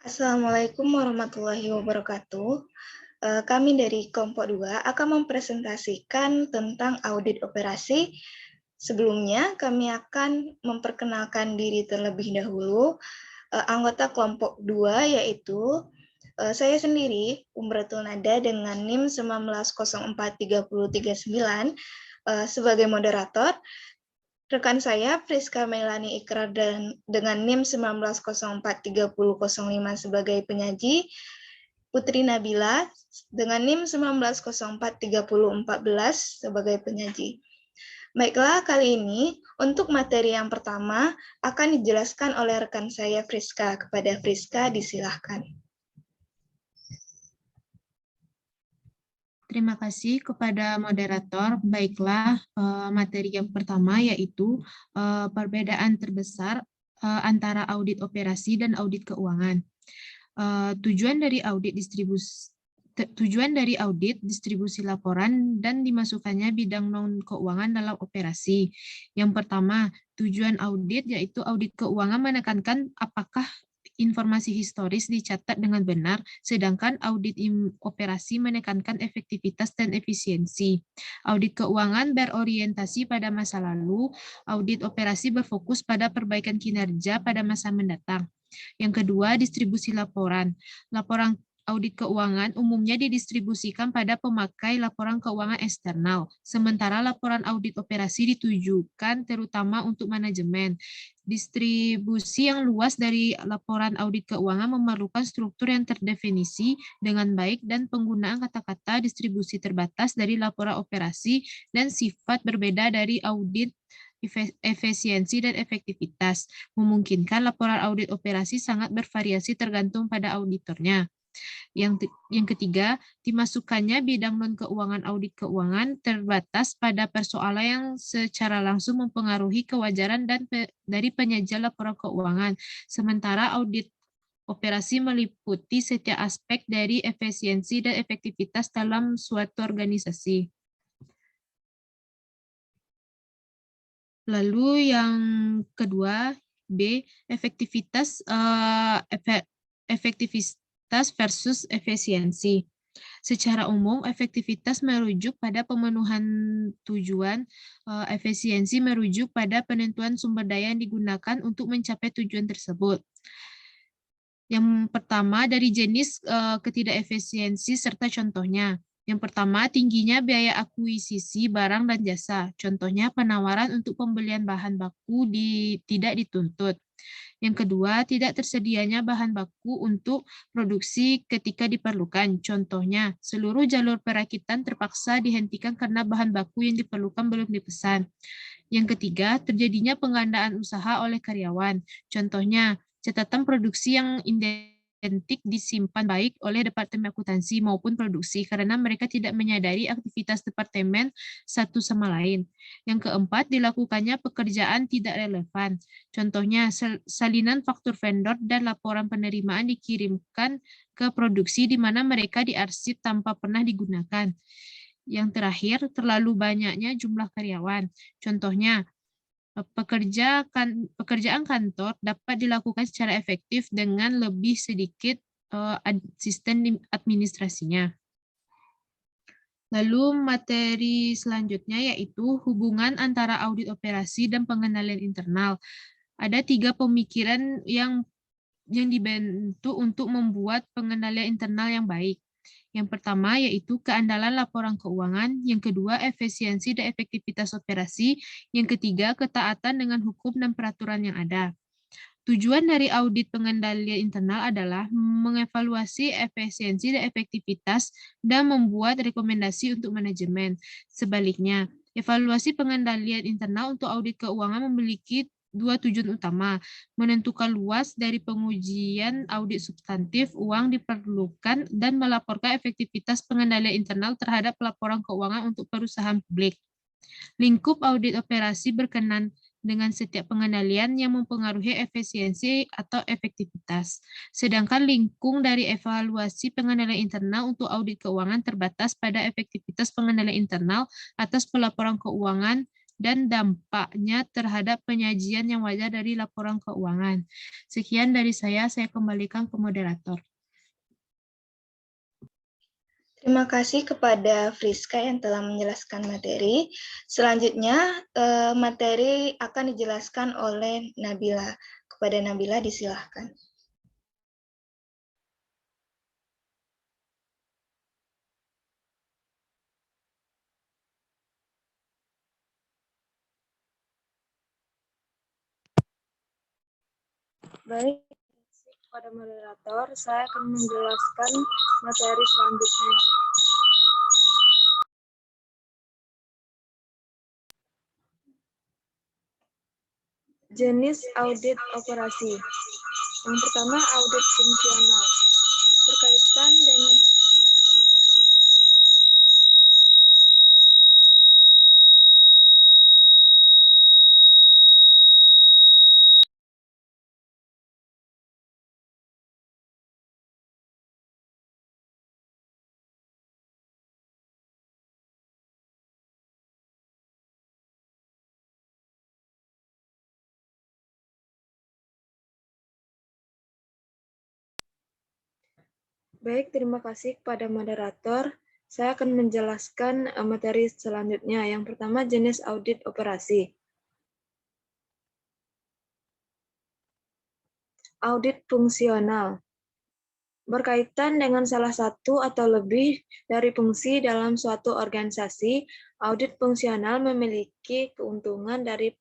Assalamualaikum warahmatullahi wabarakatuh. Kami dari kelompok 2 akan mempresentasikan tentang audit operasi. Sebelumnya, kami akan memperkenalkan diri terlebih dahulu. Anggota kelompok 2 yaitu saya sendiri, Umbratul Nada dengan NIM 19043039 sebagai moderator. Rekan saya, Priska Melani Ikrar dengan NIM 19043005 sebagai penyaji, Putri Nabila dengan NIM 19043014 sebagai penyaji. Baiklah, kali ini untuk materi yang pertama akan dijelaskan oleh rekan saya, Priska. Kepada Priska, disilahkan. Terima kasih kepada moderator. Baiklah, materi yang pertama yaitu perbedaan terbesar antara audit operasi dan audit keuangan. Tujuan dari audit distribusi laporan dan dimasukkannya bidang non-keuangan dalam operasi. Yang pertama, tujuan audit yaitu audit keuangan menekankan apakah informasi historis dicatat dengan benar, sedangkan audit operasi menekankan efektivitas dan efisiensi. Audit keuangan berorientasi pada masa lalu, audit operasi berfokus pada perbaikan kinerja pada masa mendatang. Yang kedua, distribusi laporan. Laporan audit keuangan umumnya didistribusikan pada pemakai laporan keuangan eksternal, sementara laporan audit operasi ditujukan terutama untuk manajemen. Distribusi yang luas dari laporan audit keuangan memerlukan struktur yang terdefinisi dengan baik dan penggunaan kata-kata distribusi terbatas dari laporan operasi dan sifat berbeda dari audit efisiensi dan efektivitas, memungkinkan laporan audit operasi sangat bervariasi tergantung pada auditornya. Yang ketiga, dimasukkannya bidang non-keuangan audit keuangan terbatas pada persoalan yang secara langsung mempengaruhi kewajaran dari penyedia laporan keuangan, sementara audit operasi meliputi setiap aspek dari efisiensi dan efektivitas dalam suatu organisasi. Lalu yang kedua, B, efektivitas versus efisiensi. Secara umum, efektivitas merujuk pada pemenuhan tujuan, efisiensi merujuk pada penentuan sumber daya yang digunakan untuk mencapai tujuan tersebut. Yang pertama, dari jenis ketidakefisiensi serta contohnya. Yang pertama, tingginya biaya akuisisi barang dan jasa. Contohnya, penawaran untuk pembelian bahan baku tidak dituntut. Yang kedua, tidak tersedianya bahan baku untuk produksi ketika diperlukan. Contohnya, seluruh jalur perakitan terpaksa dihentikan karena bahan baku yang diperlukan belum dipesan. Yang ketiga, terjadinya penggandaan usaha oleh karyawan. Contohnya, catatan produksi yang identik disimpan baik oleh Departemen Akuntansi maupun produksi karena mereka tidak menyadari aktivitas departemen satu sama lain. Yang keempat, dilakukannya pekerjaan tidak relevan. Contohnya, salinan faktur vendor dan laporan penerimaan dikirimkan ke produksi di mana mereka diarsip tanpa pernah digunakan. Yang terakhir, terlalu banyaknya jumlah karyawan. Contohnya, pekerjaan kantor dapat dilakukan secara efektif dengan lebih sedikit asisten administrasinya. Lalu materi selanjutnya yaitu hubungan antara audit operasi dan pengendalian internal. Ada 3 pemikiran yang dibentuk untuk membuat pengendalian internal yang baik. Yang pertama yaitu keandalan laporan keuangan, yang kedua efisiensi dan efektivitas operasi, yang ketiga ketaatan dengan hukum dan peraturan yang ada. Tujuan dari audit pengendalian internal adalah mengevaluasi efisiensi dan efektivitas dan membuat rekomendasi untuk manajemen. Sebaliknya, evaluasi pengendalian internal untuk audit keuangan memiliki 2 tujuan utama, menentukan luas dari pengujian audit substantif uang diperlukan dan melaporkan efektivitas pengendalian internal terhadap laporan keuangan untuk perusahaan publik. Lingkup audit operasi berkenan dengan setiap pengendalian yang mempengaruhi efisiensi atau efektivitas. Sedangkan lingkung dari evaluasi pengendalian internal untuk audit keuangan terbatas pada efektivitas pengendalian internal atas pelaporan keuangan dan dampaknya terhadap penyajian yang wajar dari laporan keuangan. Sekian dari saya kembalikan ke moderator. Terima kasih kepada Friska yang telah menjelaskan materi. Selanjutnya, materi akan dijelaskan oleh Nabila. Kepada Nabila, disilahkan. Baik, kepada moderator, saya akan menjelaskan materi selanjutnya. Jenis audit operasi. Yang pertama, audit fungsional. Berkaitan dengan Baik, terima kasih kepada moderator. Saya akan menjelaskan materi selanjutnya. Yang pertama, jenis audit operasi. Audit fungsional. Berkaitan dengan salah satu atau lebih dari fungsi dalam suatu organisasi, audit fungsional memiliki keuntungan dari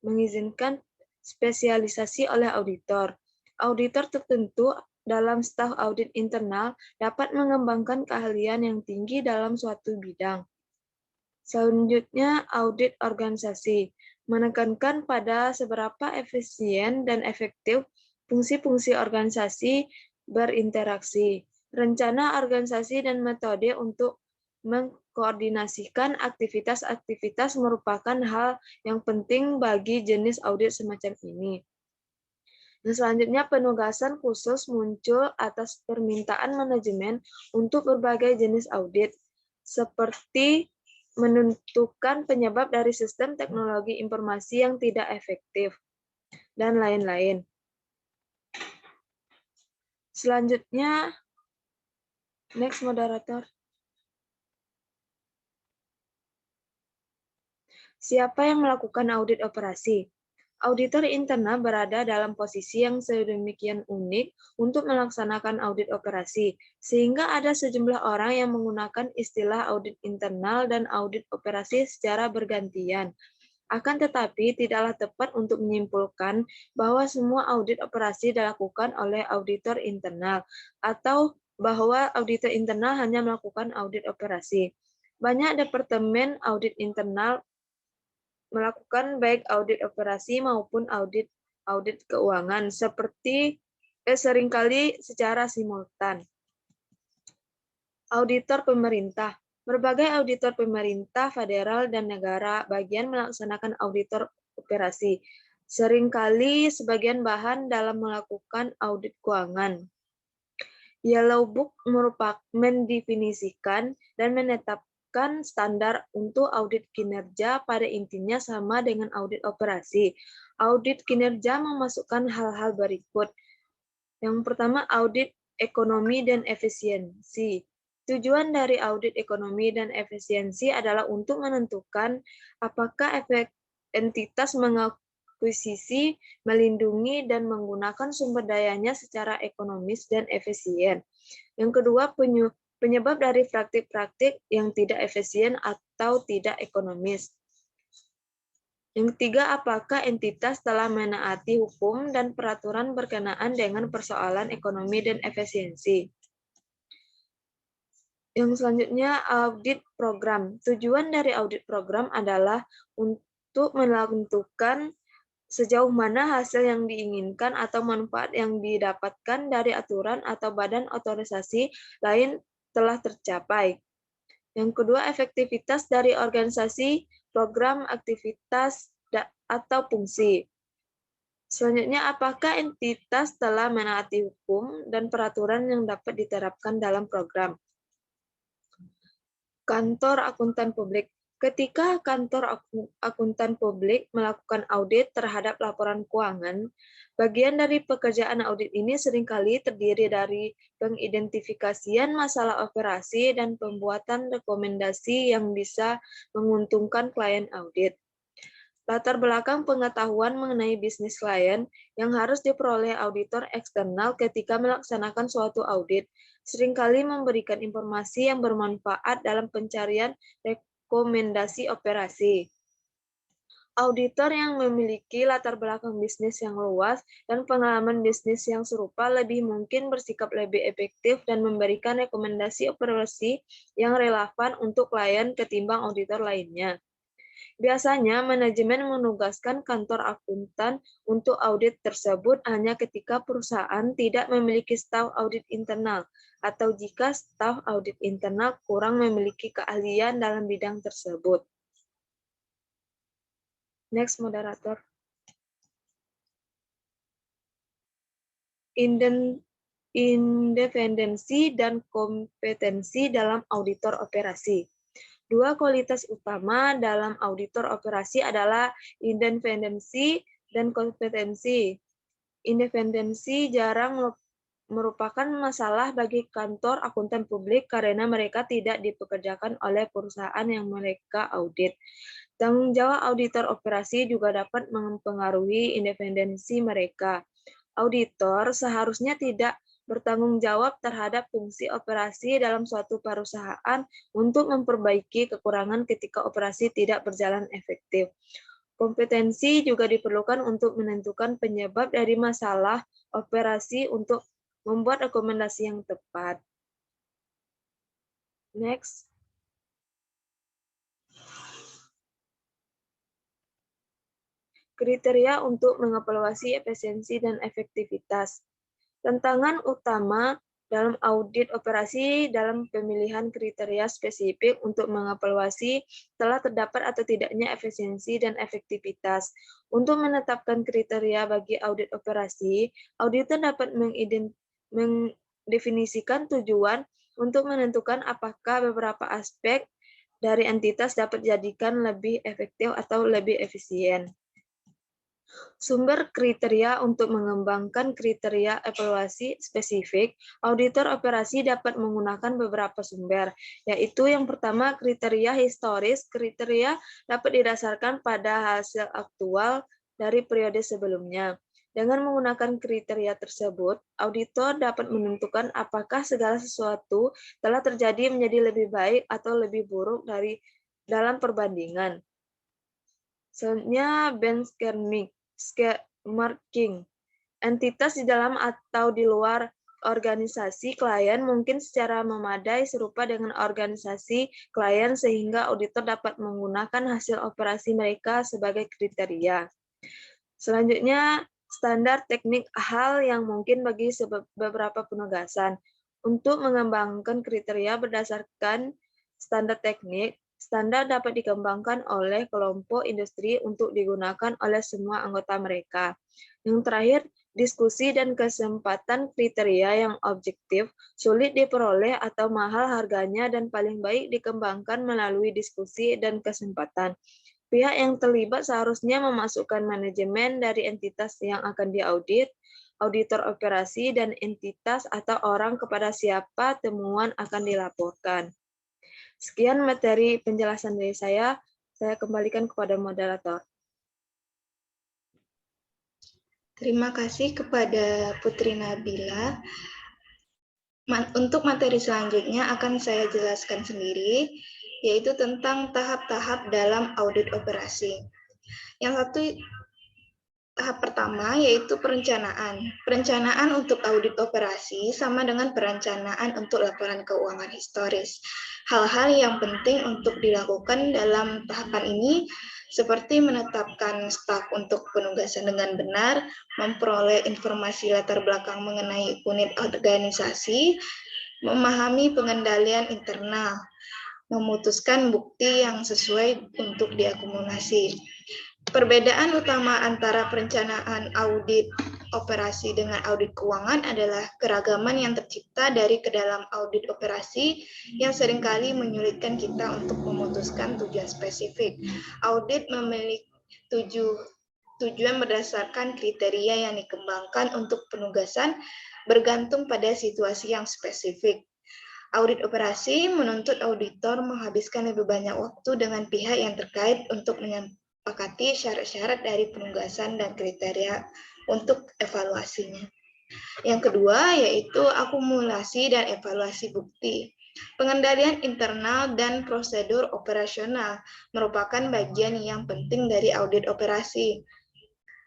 mengizinkan spesialisasi oleh auditor. Auditor tertentu dalam staf audit internal dapat mengembangkan keahlian yang tinggi dalam suatu bidang. Selanjutnya, audit organisasi menekankan pada seberapa efisien dan efektif fungsi-fungsi organisasi berinteraksi, rencana organisasi dan metode untuk mengkoordinasikan aktivitas-aktivitas merupakan hal yang penting bagi jenis audit semacam ini. Dan selanjutnya, penugasan khusus muncul atas permintaan manajemen untuk berbagai jenis audit, seperti menentukan penyebab dari sistem teknologi informasi yang tidak efektif, dan lain-lain. Selanjutnya, next moderator. Siapa yang melakukan audit operasi? Auditor internal berada dalam posisi yang sedemikian unik untuk melaksanakan audit operasi, sehingga ada sejumlah orang yang menggunakan istilah audit internal dan audit operasi secara bergantian. Akan tetapi, tidaklah tepat untuk menyimpulkan bahwa semua audit operasi dilakukan oleh auditor internal, atau bahwa auditor internal hanya melakukan audit operasi. Banyak departemen audit internal melakukan baik audit operasi maupun audit keuangan seringkali secara simultan. Auditor pemerintah. Berbagai auditor pemerintah federal dan negara bagian melaksanakan auditor operasi. Seringkali sebagian bahan dalam melakukan audit keuangan. Yellow Book merupakan mendefinisikan dan menetapkan standar untuk audit kinerja, pada intinya sama dengan audit operasi. Audit kinerja memasukkan hal-hal berikut. Yang pertama, audit ekonomi dan efisiensi. Tujuan dari audit ekonomi dan efisiensi adalah untuk menentukan apakah entitas mengakuisisi, melindungi, dan menggunakan sumber dayanya secara ekonomis dan efisien. Yang kedua, penyebab dari praktik-praktik yang tidak efisien atau tidak ekonomis. Yang ketiga, apakah entitas telah menaati hukum dan peraturan berkenaan dengan persoalan ekonomi dan efisiensi. Yang selanjutnya, audit program. Tujuan dari audit program adalah untuk menentukan sejauh mana hasil yang diinginkan atau manfaat yang didapatkan dari aturan atau badan otorisasi lain telah tercapai. Yang kedua, efektivitas dari organisasi, program, aktivitas, atau fungsi. Selanjutnya, apakah entitas telah menaati hukum dan peraturan yang dapat diterapkan dalam program. Kantor akuntan publik. Ketika kantor akuntan publik melakukan audit terhadap laporan keuangan, bagian dari pekerjaan audit ini seringkali terdiri dari pengidentifikasian masalah operasi dan pembuatan rekomendasi yang bisa menguntungkan klien audit. Latar belakang pengetahuan mengenai bisnis klien yang harus diperoleh auditor eksternal ketika melaksanakan suatu audit seringkali memberikan informasi yang bermanfaat dalam pencarian rekomendasi operasi. Auditor yang memiliki latar belakang bisnis yang luas dan pengalaman bisnis yang serupa lebih mungkin bersikap lebih efektif dan memberikan rekomendasi operasi yang relevan untuk klien ketimbang auditor lainnya. Biasanya, manajemen menugaskan kantor akuntan untuk audit tersebut hanya ketika perusahaan tidak memiliki staf audit internal atau jika staf audit internal kurang memiliki keahlian dalam bidang tersebut. Next, moderator. Independensi dan kompetensi dalam auditor operasi. Dua kualitas utama dalam auditor operasi adalah independensi dan kompetensi. Independensi jarang merupakan masalah bagi kantor akuntan publik karena mereka tidak dipekerjakan oleh perusahaan yang mereka audit. Tanggung jawab auditor operasi juga dapat mempengaruhi independensi mereka. Auditor seharusnya tidak bertanggung jawab terhadap fungsi operasi dalam suatu perusahaan untuk memperbaiki kekurangan ketika operasi tidak berjalan efektif. Kompetensi juga diperlukan untuk menentukan penyebab dari masalah operasi untuk membuat rekomendasi yang tepat. Next. Kriteria untuk mengevaluasi efisiensi dan efektivitas. Tantangan utama dalam audit operasi dalam pemilihan kriteria spesifik untuk mengevaluasi telah terdapat atau tidaknya efisiensi dan efektivitas. Untuk menetapkan kriteria bagi audit operasi, auditor dapat mendefinisikan tujuan untuk menentukan apakah beberapa aspek dari entitas dapat dijadikan lebih efektif atau lebih efisien. Sumber kriteria untuk mengembangkan kriteria evaluasi spesifik, auditor operasi dapat menggunakan beberapa sumber, yaitu yang pertama kriteria historis. Kriteria dapat didasarkan pada hasil aktual dari periode sebelumnya. Dengan menggunakan kriteria tersebut, auditor dapat menentukan apakah segala sesuatu telah terjadi menjadi lebih baik atau lebih buruk dalam perbandingan. Selanjutnya, benchmarking. Entitas di dalam atau di luar organisasi klien mungkin secara memadai serupa dengan organisasi klien sehingga auditor dapat menggunakan hasil operasi mereka sebagai kriteria. Selanjutnya, standar teknik hal yang mungkin bagi beberapa penugasan. Untuk mengembangkan kriteria berdasarkan standar teknik, standar dapat dikembangkan oleh kelompok industri untuk digunakan oleh semua anggota mereka. Yang terakhir, diskusi dan kesempatan kriteria yang objektif, sulit diperoleh atau mahal harganya dan paling baik dikembangkan melalui diskusi dan kesempatan. Pihak yang terlibat seharusnya memasukkan manajemen dari entitas yang akan diaudit, auditor operasi, dan entitas atau orang kepada siapa temuan akan dilaporkan. Sekian materi penjelasan dari saya kembalikan kepada moderator. Terima kasih kepada Putri Nabila. Untuk materi selanjutnya akan saya jelaskan sendiri, yaitu tentang tahap-tahap dalam audit operasi. Yang satu, tahap pertama yaitu perencanaan. Perencanaan untuk audit operasi sama dengan perencanaan untuk laporan keuangan historis. Hal-hal yang penting untuk dilakukan dalam tahapan ini seperti menetapkan staf untuk penugasan dengan benar, memperoleh informasi latar belakang mengenai unit organisasi, memahami pengendalian internal, memutuskan bukti yang sesuai untuk diakumulasi. Perbedaan utama antara perencanaan audit operasi dengan audit keuangan adalah keragaman yang tercipta dari ke dalam audit operasi yang seringkali menyulitkan kita untuk memutuskan tujuan spesifik. Audit memiliki tujuan berdasarkan kriteria yang dikembangkan untuk penugasan bergantung pada situasi yang spesifik. Audit operasi menuntut auditor menghabiskan lebih banyak waktu dengan pihak yang terkait untuk menyepakati syarat-syarat dari penugasan dan kriteria untuk evaluasinya. Yang kedua yaitu akumulasi dan evaluasi bukti. Pengendalian internal dan prosedur operasional merupakan bagian yang penting dari audit operasi.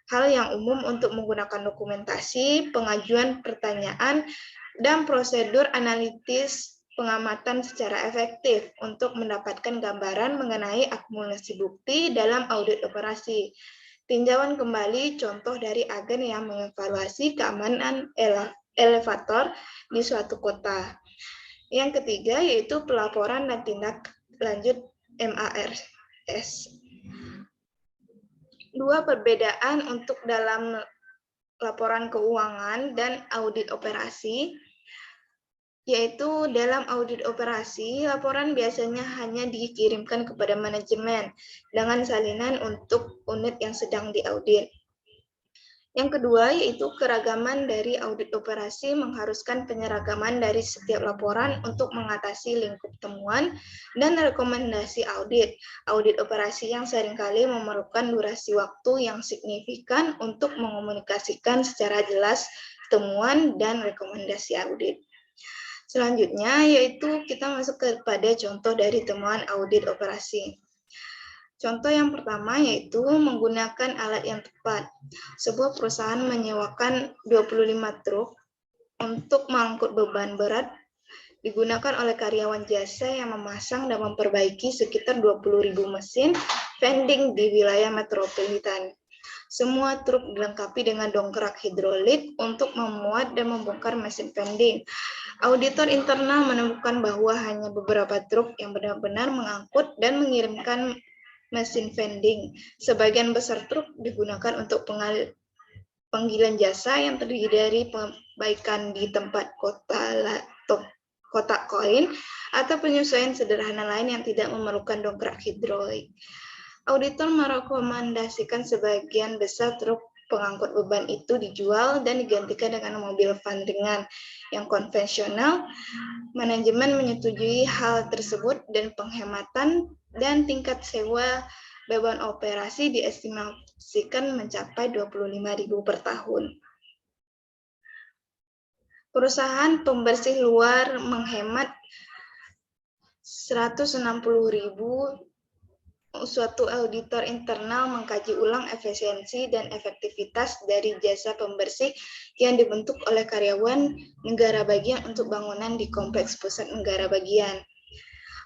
Hal yang umum untuk menggunakan dokumentasi, pengajuan pertanyaan, dan prosedur analitis pengamatan secara efektif untuk mendapatkan gambaran mengenai akumulasi bukti dalam audit operasi. Tinjauan kembali contoh dari agen yang mengevaluasi keamanan elevator di suatu kota. Yang ketiga yaitu pelaporan dan tindak lanjut MARS. Dua perbedaan untuk dalam laporan keuangan dan audit operasi, yaitu dalam audit operasi, laporan biasanya hanya dikirimkan kepada manajemen dengan salinan untuk unit yang sedang diaudit. Yang kedua, yaitu keragaman dari audit operasi mengharuskan penyeragaman dari setiap laporan untuk mengatasi lingkup temuan dan rekomendasi audit. Audit operasi yang seringkali memerlukan durasi waktu yang signifikan untuk mengomunikasikan secara jelas temuan dan rekomendasi audit. Selanjutnya, yaitu kita masuk kepada contoh dari temuan audit operasi. Contoh yang pertama yaitu menggunakan alat yang tepat. Sebuah perusahaan menyewakan 25 truk untuk mengangkut beban berat digunakan oleh karyawan jasa yang memasang dan memperbaiki sekitar 20.000 mesin vending di wilayah metropolitan. Semua truk dilengkapi dengan dongkrak hidrolik untuk memuat dan membongkar mesin vending. Auditor internal menemukan bahwa hanya beberapa truk yang benar-benar mengangkut dan mengirimkan mesin vending. Sebagian besar truk digunakan untuk panggilan jasa yang terdiri dari perbaikan di tempat kotak koin atau penyesuaian sederhana lain yang tidak memerlukan dongkrak hidrolik. Auditor merekomendasikan sebagian besar truk pengangkut beban itu dijual dan digantikan dengan mobil van ringan yang konvensional. Manajemen menyetujui hal tersebut dan penghematan dan tingkat sewa beban operasi diestimasikan mencapai 25.000 per tahun. Perusahaan pembersih luar menghemat 160.000. Suatu auditor internal mengkaji ulang efisiensi dan efektivitas dari jasa pembersih yang dibentuk oleh karyawan negara bagian untuk bangunan di kompleks pusat negara bagian.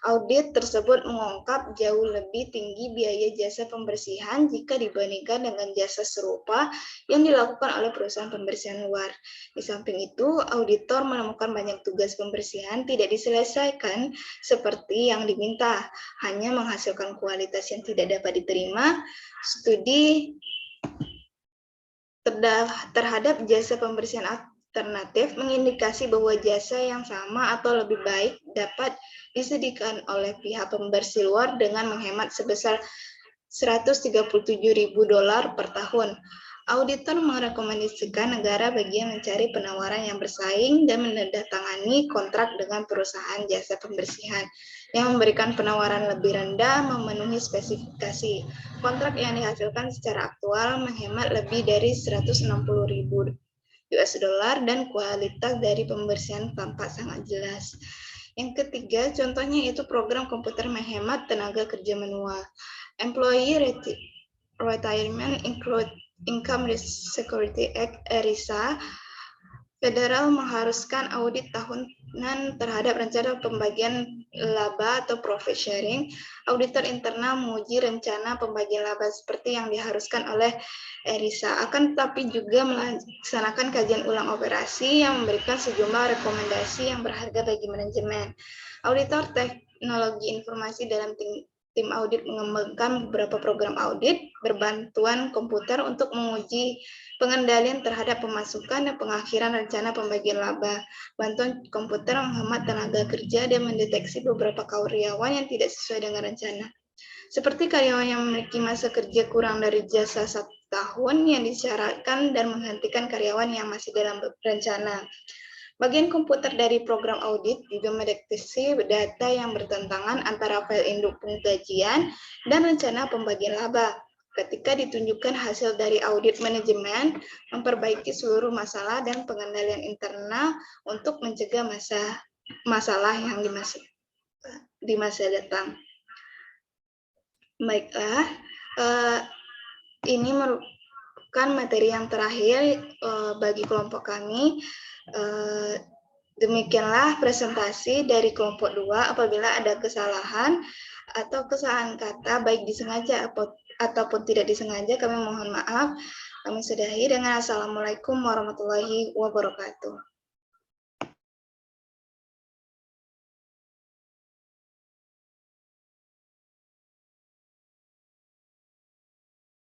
Audit tersebut mengungkap jauh lebih tinggi biaya jasa pembersihan jika dibandingkan dengan jasa serupa yang dilakukan oleh perusahaan pembersihan luar. Di samping itu, auditor menemukan banyak tugas pembersihan tidak diselesaikan seperti yang diminta, hanya menghasilkan kualitas yang tidak dapat diterima. Studi terhadap jasa pembersihan alternatif mengindikasi bahwa jasa yang sama atau lebih baik dapat disediakan oleh pihak pembersih luar dengan menghemat sebesar $137.000 per tahun. Auditor merekomendasikan negara bagian mencari penawaran yang bersaing dan menandatangani kontrak dengan perusahaan jasa pembersihan yang memberikan penawaran lebih rendah memenuhi spesifikasi. Kontrak yang dihasilkan secara aktual menghemat lebih dari $160.000 dan kualitas dari pembersihan tampak sangat jelas. Yang ketiga, contohnya yaitu program komputer menghemat tenaga kerja manual. Employee Retirement Income Security Act (ERISA) federal mengharuskan audit tahunan terhadap rencana pembagian laba atau profit sharing. Auditor internal menguji rencana pembagian laba seperti yang diharuskan oleh ERISA, akan tetapi juga melaksanakan kajian ulang operasi yang memberikan sejumlah rekomendasi yang berharga bagi manajemen. Auditor teknologi informasi dalam tim audit mengembangkan beberapa program audit berbantuan komputer untuk menguji pengendalian terhadap pemasukan dan pengakhiran rencana pembagian laba. Bantuan komputer menghemat tenaga kerja dan mendeteksi beberapa karyawan yang tidak sesuai dengan rencana. Seperti karyawan yang memiliki masa kerja kurang dari jasa 1 tahun yang disyaratkan dan menghentikan karyawan yang masih dalam rencana. Bagian komputer dari program audit juga mendeteksi data yang bertentangan antara file induk penggajian dan rencana pembagian laba. Ketika ditunjukkan hasil dari audit manajemen, memperbaiki seluruh masalah dan pengendalian internal untuk mencegah masalah yang di masa datang. Baiklah, ini merupakan materi yang terakhir bagi kelompok kami. Demikianlah presentasi dari kelompok 2. Apabila ada kesalahan atau kesalahan kata baik disengaja ataupun tidak disengaja, kami mohon maaf. Kami sudahi dengan Assalamualaikum warahmatullahi wabarakatuh.